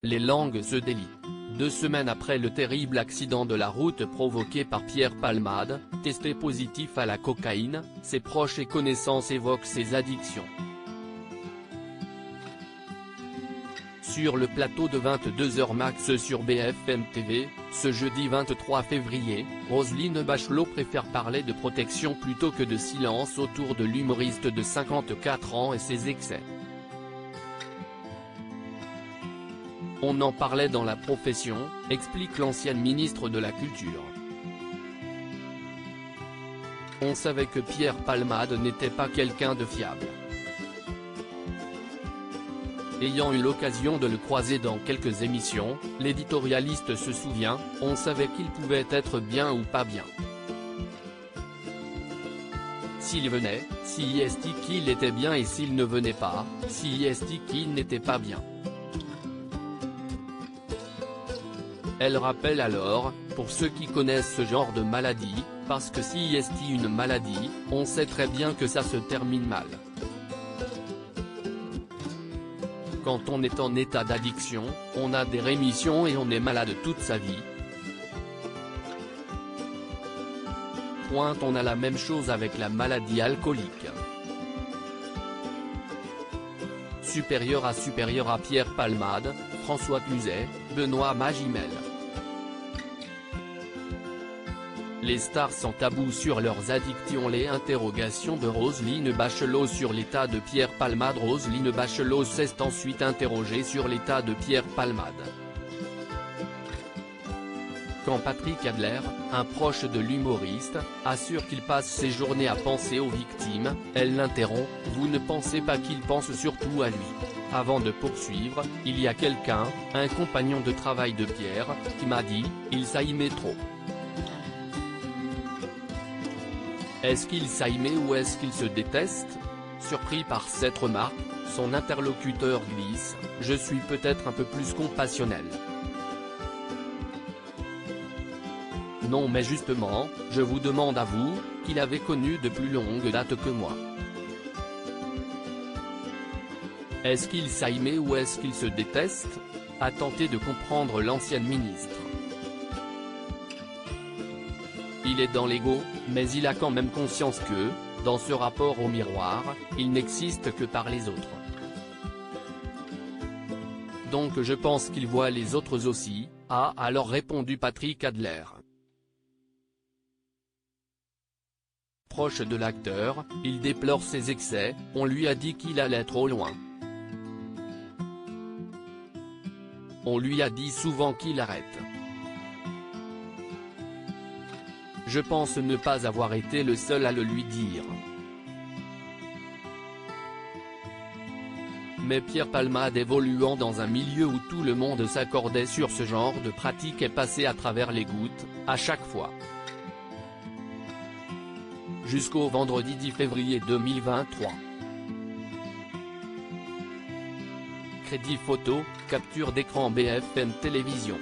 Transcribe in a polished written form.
Les langues se délient. 2 semaines après le terrible accident de la route provoqué par Pierre Palmade, testé positif à la cocaïne, ses proches et connaissances évoquent ses addictions. Sur le plateau de 22h max sur BFM TV, ce jeudi 23 février, Roselyne Bachelot préfère parler de protection plutôt que de silence autour de l'humoriste de 54 ans et ses excès. On en parlait dans la profession, explique l'ancienne ministre de la Culture. On savait que Pierre Palmade n'était pas quelqu'un de fiable. Ayant eu l'occasion de le croiser dans quelques émissions, l'éditorialiste se souvient, on savait qu'il pouvait être bien ou pas bien. S'il venait, si est qu'il était bien et s'il ne venait pas, si est qu'il n'était pas bien. Elle rappelle alors, pour ceux qui connaissent ce genre de maladie, parce que si est une maladie, on sait très bien que ça se termine mal. Quand on est en état d'addiction, on a des rémissions et on est malade toute sa vie. On a la même chose avec la maladie alcoolique. Supérieur à Pierre Palmade, François Cluzet, Benoît Magimel. Les stars sans tabou sur leurs addictions. Les interrogations de Roselyne Bachelot sur l'état de Pierre Palmade. Roselyne Bachelot s'est ensuite interrogée sur l'état de Pierre Palmade. Quand Patrick Adler, un proche de l'humoriste, assure qu'il passe ses journées à penser aux victimes, elle l'interrompt, « Vous ne pensez pas qu'il pense surtout à lui ?» Avant de poursuivre, il y a quelqu'un, un compagnon de travail de Pierre, qui m'a dit, il s'aimait trop. Est-ce qu'il s'aimait ou est-ce qu'il se déteste? Surpris par cette remarque, son interlocuteur glisse, « Je suis peut-être un peu plus compassionnel. » Non mais justement, je vous demande à vous, qui l'avez connu de plus longue date que moi. Est-ce qu'il s'aimait ou est-ce qu'il se déteste? A tenté de comprendre l'ancienne ministre. Il est dans l'ego, mais il a quand même conscience que, dans ce rapport au miroir, il n'existe que par les autres. Donc je pense qu'il voit les autres aussi, a alors répondu Patrick Adler. Proche de l'acteur, il déplore ses excès, on lui a dit qu'il allait trop loin. On lui a dit souvent qu'il arrête. Je pense ne pas avoir été le seul à le lui dire. Mais Pierre Palmade évoluant dans un milieu où tout le monde s'accordait sur ce genre de pratique est passé à travers les gouttes, à chaque fois. Jusqu'au vendredi 10 février 2023. Crédit photo, capture d'écran BFM Télévision.